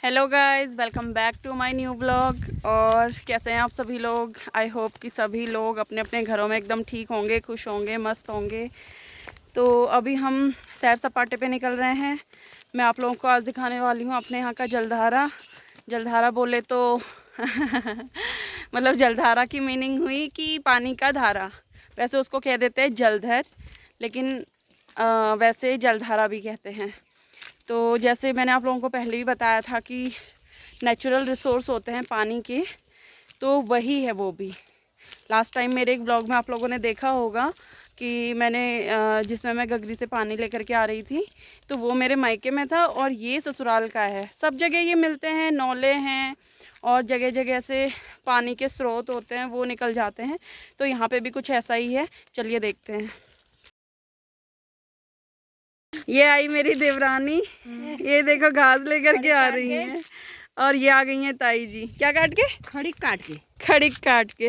Hello guys, welcome back to my new vlog. और कैसे हैं आप सभी लोग? आई होप कि सभी लोग अपने अपने घरों में एकदम ठीक होंगे, खुश होंगे, मस्त होंगे। तो अभी हम सैर सपाटे पे निकल रहे हैं। मैं आप लोगों को आज दिखाने वाली हूँ अपने यहाँ का जलधारा। जलधारा बोले तो मतलब जलधारा की मीनिंग हुई कि पानी का धारा। वैसे उसको कह देते हैं जलधर, लेकिन वैसे जलधारा भी कहते हैं। तो जैसे मैंने आप लोगों को पहले भी बताया था कि नेचुरल रिसोर्स होते हैं पानी के, तो वही है वो भी। लास्ट टाइम मेरे एक ब्लॉग में आप लोगों ने देखा होगा कि मैंने जिसमें मैं गगरी से पानी लेकर के आ रही थी, तो वो मेरे मायके में था और ये ससुराल का है। सब जगह ये मिलते हैं, नौले हैं और जगह जगह से पानी के स्रोत होते हैं, वो निकल जाते हैं। तो यहाँ पे भी कुछ ऐसा ही है, चलिए देखते हैं। ये आई मेरी देवरानी, ये देखो घास लेकर के आ रही हैं। और ये आ गई हैं ताई जी। क्या काट के? खड़ी काट के। खड़ी काट के।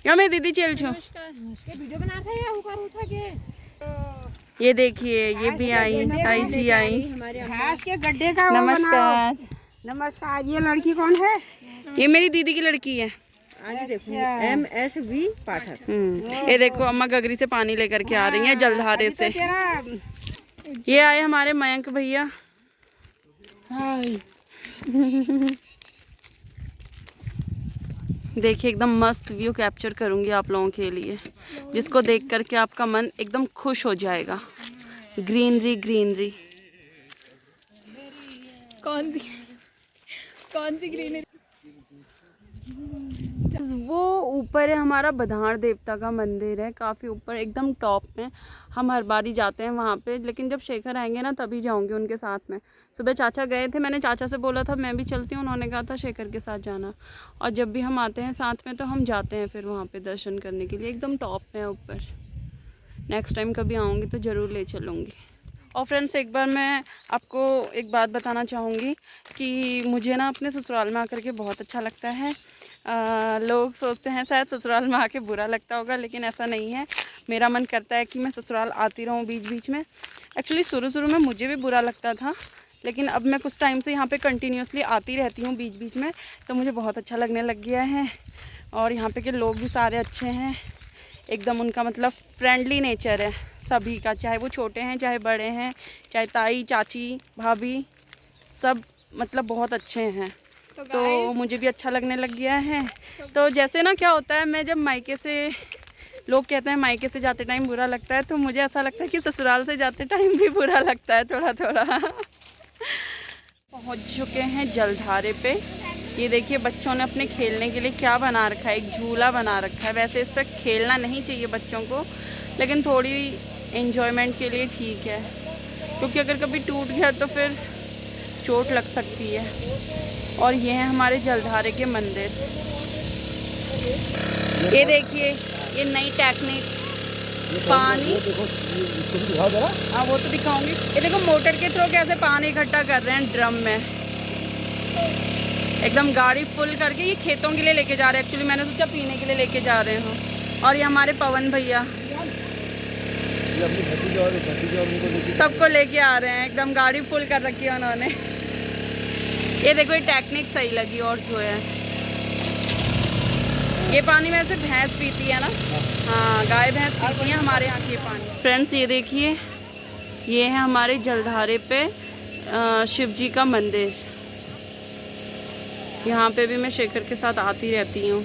या मैं दीदी चल छू। वीडियो बनाता है या ऊपर उठा के। ये देखिए, ये भी आई, ताई जी आई। घास के गड्ढे का वो नमस्कार। नमस्कार। ये लड़की कौन है? ये मेरी दीदी की लड़की है। आज देखो MSV पाठक। ये देखो अम्मा गगरी से पानी लेकर के आ रही हैं जलधारे से। ये आए हमारे मयंक भैया। देखिए, एकदम मस्त व्यू कैप्चर करूंगी आप लोगों के लिए, जिसको देख करके आपका मन एकदम खुश हो जाएगा। Greenery greenery. कौन सी ग्रीनरी? वो ऊपर है हमारा बधाड़ देवता का मंदिर है, काफ़ी ऊपर एकदम टॉप में। हम हर बार ही जाते हैं वहाँ पे, लेकिन जब शेखर आएंगे ना तभी जाऊँगी उनके साथ में। सुबह चाचा गए थे, मैंने चाचा से बोला था मैं भी चलती हूँ, उन्होंने कहा था शेखर के साथ जाना। और जब भी हम आते हैं साथ में तो हम जाते हैं फिर वहाँ पे दर्शन करने के लिए। एकदम टॉप में है ऊपर। नेक्स्ट टाइम कभी आऊँगी तो ज़रूर ले चलूँगी। और फ्रेंड्स, एक बार मैं आपको एक बात बताना चाहूँगी कि मुझे ना अपने ससुराल में आकर के बहुत अच्छा लगता है। लोग सोचते हैं शायद ससुराल में आके बुरा लगता होगा, लेकिन ऐसा नहीं है। मेरा मन करता है कि मैं ससुराल आती रहूँ बीच बीच में। एक्चुअली शुरू में मुझे भी बुरा लगता था, लेकिन अब मैं कुछ टाइम से यहाँ पे कंटिन्यूसली आती रहती हूँ बीच बीच में, तो मुझे बहुत अच्छा लगने लग गया है। और यहाँ पे के लोग भी सारे अच्छे हैं एकदम। उनका मतलब फ्रेंडली नेचर है सभी का, चाहे वो छोटे हैं चाहे बड़े हैं, चाहे ताई चाची भाभी, सब मतलब बहुत अच्छे हैं। तो मुझे भी अच्छा लगने लग गया है। तो जैसे ना क्या होता है, मैं जब मायके से, लोग कहते हैं मायके से जाते टाइम बुरा लगता है, तो मुझे ऐसा लगता है कि ससुराल से जाते टाइम भी बुरा लगता है थोड़ा थोड़ा। पहुंच चुके हैं जलधारे पे। ये देखिए बच्चों ने अपने खेलने के लिए क्या बना रखा है, एक झूला बना रखा है। वैसे इस पर खेलना नहीं चाहिए बच्चों को, लेकिन थोड़ी एंजॉयमेंट के लिए ठीक है, क्योंकि अगर कभी टूट गया तो फिर चोट लग सकती है। और ये है हमारे जलधारे के मंदिर। ये देखिए, ये नई टेक्निक पानी। हाँ वो तो दिखाऊंगी। ये देखो मोटर के थ्रू कैसे पानी इकट्ठा कर रहे हैं ड्रम में, एकदम गाड़ी फुल करके। ये खेतों के लिए लेके जा रहे हैं, एक्चुअली मैंने सोचा पीने के लिए लेके जा रहे हूँ। और ये हमारे पवन भैया सबको लेके आ रहे हैं, एकदम गाड़ी फुल कर रखी है उन्होंने। ये देखो, ये टेक्निक सही लगी। और जो है ये पानी में से भैंस पीती है ना, हाँ गाय भैंस पीती है हमारे यहाँ के पानी। फ्रेंड्स ये देखिए, ये है हमारे जलधारे पे शिव जी का मंदिर। यहाँ पे भी मैं शेखर के साथ आती रहती हूँ।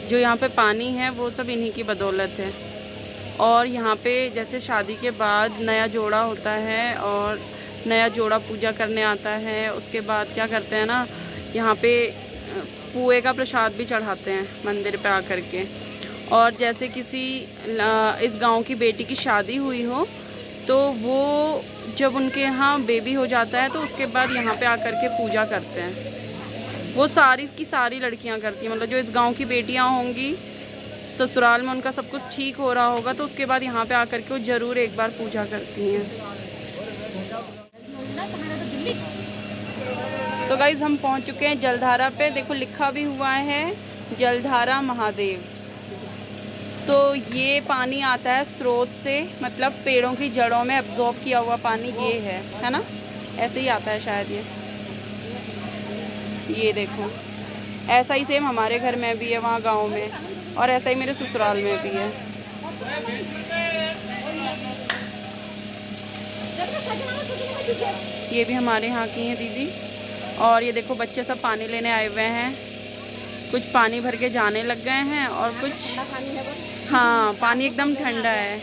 जो यहाँ पे पानी है वो सब इन्हीं की बदौलत है। और यहाँ पे जैसे शादी के बाद नया जोड़ा होता है और नया जोड़ा पूजा करने आता है, उसके बाद क्या करते हैं ना, यहाँ पे पुए का प्रसाद भी चढ़ाते हैं मंदिर पे आकर के। और जैसे किसी इस गांव की बेटी की शादी हुई हो, तो वो जब उनके यहाँ बेबी हो जाता है तो उसके बाद यहाँ पे आकर के पूजा करते हैं। वो सारी की सारी लड़कियाँ करती हैं, मतलब जो इस गांव की बेटियाँ होंगी, ससुराल में उनका सब कुछ ठीक हो रहा होगा तो उसके बाद यहाँ पे आकर के वो ज़रूर एक बार पूजा करती हैं। तो गाइज़ हम पहुँच चुके हैं जलधारा पे। देखो लिखा भी हुआ है जलधारा महादेव। तो ये पानी आता है स्रोत से, मतलब पेड़ों की जड़ों में एब्जॉर्ब किया हुआ पानी ये है ना, ऐसे ही आता है शायद ये देखो। ऐसा ही सेम हमारे घर में भी है, वहाँ गांव में, और ऐसा ही मेरे ससुराल में भी है। ये भी हमारे यहाँ की हैं दीदी। और ये देखो बच्चे सब पानी लेने आए हुए हैं, कुछ पानी भर के जाने लग गए हैं और कुछ, हाँ पानी एकदम ठंडा है,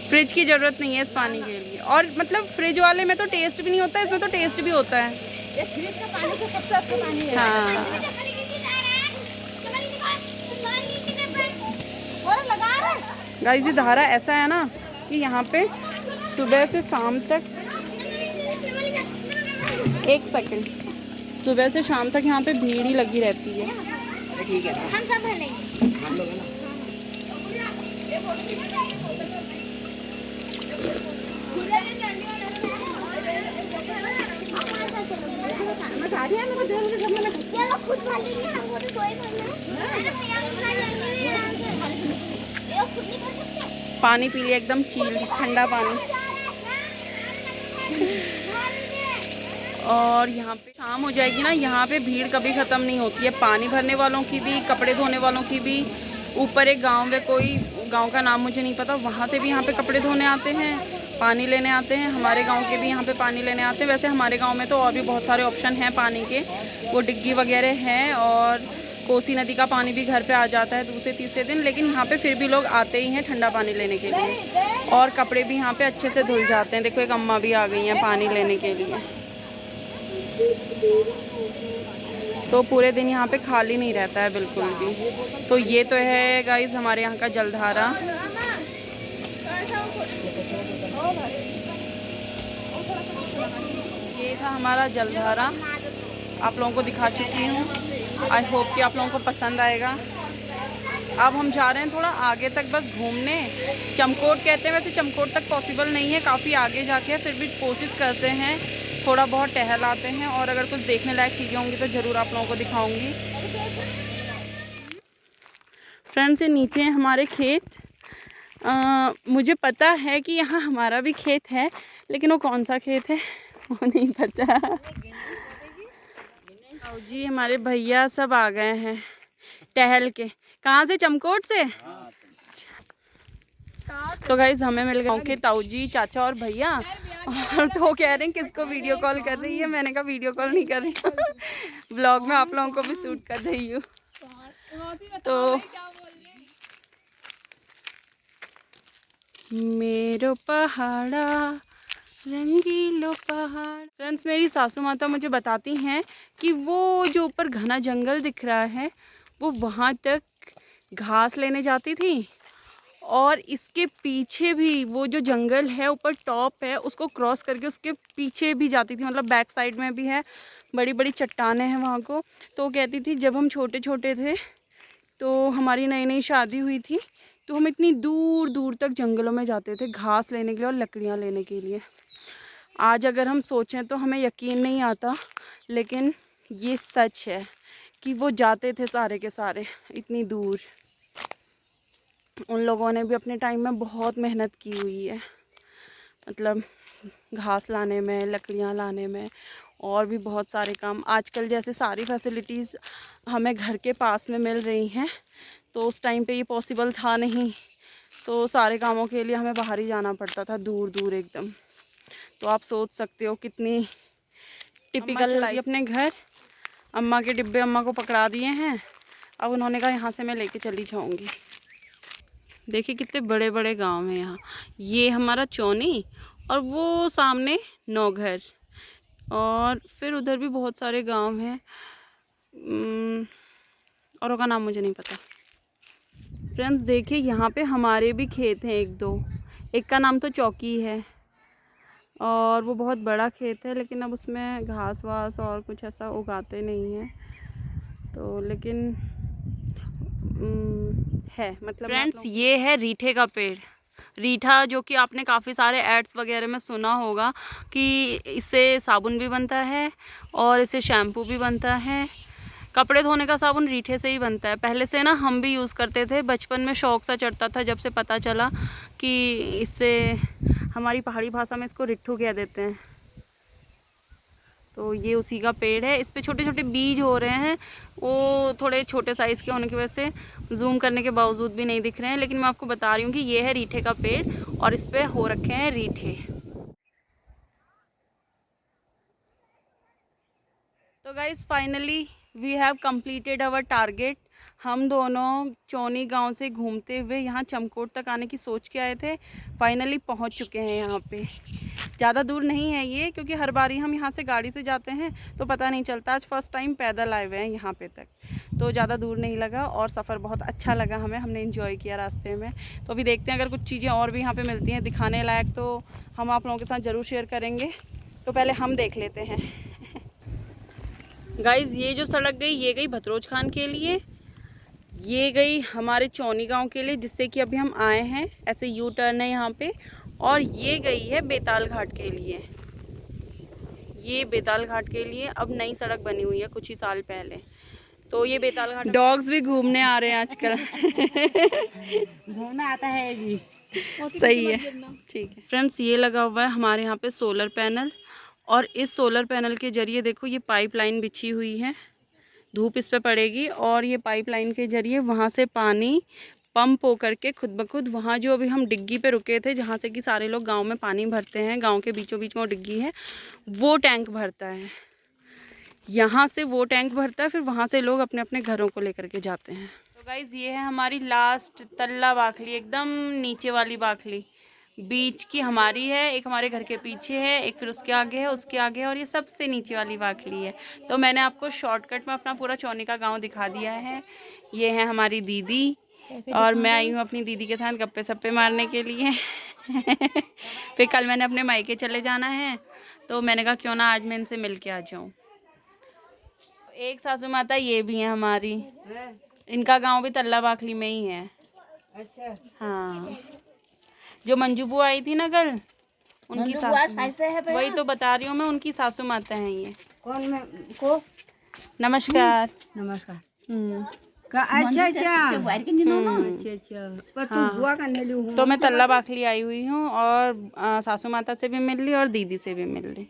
फ्रिज की ज़रूरत नहीं है इस पानी के लिए। और मतलब फ्रिज वाले में तो टेस्ट भी नहीं होता है, इसमें तो टेस्ट भी होता है। ये फ्रिज का पानी से सबसे अच्छा पानी है। हाँ गाइस, ये धारा ऐसा है ना कि यहाँ पे सुबह से शाम तक, एक सेकंड, सुबह से शाम तक यहाँ पे भीड़ ही लगी रहती है। ठीक है, हम सब भर लेंगे। हम लोग पानी पी लिया एकदम चिल्ड ठंडा पानी। और यहाँ पे शाम हो जाएगी ना, यहाँ पे भीड़ कभी ख़त्म नहीं होती है, पानी भरने वालों की भी, कपड़े धोने वालों की भी। ऊपर एक गांव में, कोई गांव का नाम मुझे नहीं पता, वहाँ से भी यहाँ पे कपड़े धोने आते हैं, पानी लेने आते हैं। हमारे गांव के भी यहाँ पे पानी लेने आते हैं। वैसे हमारे गांव में तो और भी बहुत सारे ऑप्शन हैं पानी के, वो डिग्गी वगैरह हैं, और कोसी नदी का पानी भी घर पे आ जाता है दूसरे तीसरे दिन। लेकिन यहाँ पे फिर भी लोग आते ही हैं ठंडा पानी लेने के लिए, और कपड़े भी यहाँ पे अच्छे से धुल जाते हैं। देखो एक अम्मा भी आ गई हैं पानी लेने के लिए। तो पूरे दिन यहाँ पे खाली नहीं रहता है बिल्कुल भी। तो ये तो है गाइस हमारे यहाँ का जलधारा। ये था हमारा जलधारा, आप लोगों को दिखा चुकी हूँ। आई होप कि आप लोगों को पसंद आएगा। अब हम जा रहे हैं थोड़ा आगे तक बस घूमने। चमकोट कहते हैं, वैसे चमकोट तक पॉसिबल नहीं है, काफ़ी आगे जाके है, फिर भी कोशिश करते हैं थोड़ा बहुत टहल आते हैं। और अगर कुछ देखने लायक चीज़ें होंगी तो ज़रूर आप लोगों को दिखाऊंगी। फ्रेंड्स, ये नीचे हैं हमारे खेत। मुझे पता है कि यहाँ हमारा भी खेत है, लेकिन वो कौन सा खेत है वो नहीं पता। जी हमारे भैया सब आ गए हैं टहल के। कहाँ से? चमकोट से। तो गाइस हमें मिल गए के ताऊ जी, चाचा और भैया। और तो वो कह रहे हैं किसको वीडियो कॉल कर रही है। मैंने कहा वीडियो कॉल नहीं कर रही ब्लॉग में आप लोगों को भी शूट कर रही हूँ। तो मेरो पहाड़ा रंगीलो पहाड़। फ्रेंड्स, मेरी सासू माता मुझे बताती हैं कि वो जो ऊपर घना जंगल दिख रहा है वो वहाँ तक घास लेने जाती थी, और इसके पीछे भी वो जो जंगल है ऊपर टॉप है उसको क्रॉस करके उसके पीछे भी जाती थी, मतलब बैक साइड में भी है, बड़ी बड़ी चट्टानें हैं वहाँ को। तो वो कहती थी जब हम छोटे छोटे थे तो हमारी नई नई शादी हुई थी तो हम इतनी दूर दूर तक जंगलों में जाते थे घास लेने के लिए और लकड़ियाँ लेने के लिए। आज अगर हम सोचें तो हमें यकीन नहीं आता, लेकिन ये सच है कि वो जाते थे सारे के सारे इतनी दूर। उन लोगों ने भी अपने टाइम में बहुत मेहनत की हुई है, मतलब घास लाने में, लकड़ियाँ लाने में, और भी बहुत सारे काम। आजकल जैसे सारी फैसिलिटीज़ हमें घर के पास में मिल रही हैं, तो उस टाइम पे ये पॉसिबल था नहीं। तो सारे कामों के लिए हमें बाहर ही जाना पड़ता था, दूर दूर एकदम। तो आप सोच सकते हो कितनी टिपिकल लाइफ। अपने घर अम्मा के डिब्बे अम्मा को पकड़ा दिए हैं, अब उन्होंने कहा यहाँ से मैं लेके चली जाऊँगी। देखिए कितने बड़े बड़े गांव हैं यहाँ। ये हमारा चौनी, और वो सामने नौघर, और फिर उधर भी बहुत सारे गांव हैं, और का नाम मुझे नहीं पता। फ्रेंड्स देखिए यहाँ पे हमारे भी खेत हैं एक दो, एक का नाम तो चौकी है, और वो बहुत बड़ा खेत है, लेकिन अब उसमें घास वास और कुछ ऐसा उगाते नहीं हैं। तो लेकिन है, मतलब फ्रेंड्स ये है रीठे का पेड़। रीठा जो कि आपने काफ़ी सारे एड्स वगैरह में सुना होगा कि इससे साबुन भी बनता है और इससे शैम्पू भी बनता है। कपड़े धोने का साबुन रीठे से ही बनता है। पहले से ना हम भी यूज़ करते थे, बचपन में शौक सा चढ़ता था जब से पता चला कि इससे, हमारी पहाड़ी भाषा में इसको रिट्ठू कह देते हैं। तो ये उसी का पेड़ है, इस पे छोटे छोटे बीज हो रहे हैं। वो थोड़े छोटे साइज़ के होने की वजह से जूम करने के बावजूद भी नहीं दिख रहे हैं, लेकिन मैं आपको बता रही हूँ कि ये है रीठे का पेड़ और इस पे हो रखे हैं रीठे। तो guys finally we have completed our target. हम दोनों चौनी गांव से घूमते हुए यहाँ चमकोट तक आने की सोच के आए थे, फाइनली पहुँच चुके हैं यहाँ पे। ज़्यादा दूर नहीं है ये, क्योंकि हर बारी हम यहाँ से गाड़ी से जाते हैं तो पता नहीं चलता। आज फर्स्ट टाइम पैदल आए हुए हैं यहाँ पे तक, तो ज़्यादा दूर नहीं लगा और सफ़र बहुत अच्छा लगा हमें, हमने एंजॉय किया रास्ते में। तो अभी देखते हैं अगर कुछ चीज़ें और भी यहाँ पे मिलती हैं दिखाने लायक तो हम आप लोगों के साथ ज़रूर शेयर करेंगे। तो पहले हम देख लेते हैं। गाइज़ ये जो सड़क गई ये गई भतरोज खान के लिए, ये गई हमारे चौनी गांव के लिए जिससे कि अभी हम आए हैं, ऐसे यू टर्न है यहाँ पे, और ये गई है बेताल घाट के लिए। ये बेताल घाट के लिए अब नई सड़क बनी हुई है कुछ ही साल पहले। तो ये बेताल घाट, डॉग्स भी घूमने आ रहे हैं आजकल। घूमना आता है जी। सही है, ठीक है। फ्रेंड्स ये लगा हुआ है हमारे यहाँ पे सोलर पैनल, और इस सोलर पैनल के जरिए देखो ये पाइपलाइन बिछी हुई है, धूप इस पे पड़ेगी और ये पाइपलाइन के जरिए वहाँ से पानी पंप हो करके खुद ब खुद वहाँ जो अभी हम डिग्गी पे रुके थे जहाँ से कि सारे लोग गांव में पानी भरते हैं, गांव के बीचों बीच में वो डिग्गी है, वो टैंक भरता है। यहाँ से वो टैंक भरता है, फिर वहाँ से लोग अपने अपने घरों को लेकर के जाते हैं। तो गाइज़ ये है हमारी लास्ट तल्ला बाखली, एकदम नीचे वाली बाखली। बीच की हमारी है, एक हमारे घर के पीछे है, एक फिर उसके आगे है, उसके आगे है, और ये सबसे नीचे वाली बाखली है। तो मैंने आपको शॉर्टकट में अपना पूरा चौनी का गांव दिखा दिया है। ये है हमारी दीदी और मैं आई हूँ अपनी दीदी के साथ गप्पे सप्पे मारने के लिए। फिर कल मैंने अपने मायके चले जाना है तो मैंने कहा क्यों ना आज मैं इनसे मिल के आ जाऊँ। एक सासू माता ये भी है हमारी, इनका गाँव भी तल्ला बाखली में ही है। अच्छा हाँ, जो मंजू बुआ आई थी ना कल, उनकी सासू, वही तो बता रही हूँ मैं, उनकी सासू माता हैं ये। कौन में को? नमस्कार। नमस्कार। अच्छा पर तू बुआ का नहीं लूँ। तो मैं तल्ला बाखली आई हुई हूँ और सासू माता से भी मिल ली और दीदी से भी मिल ली।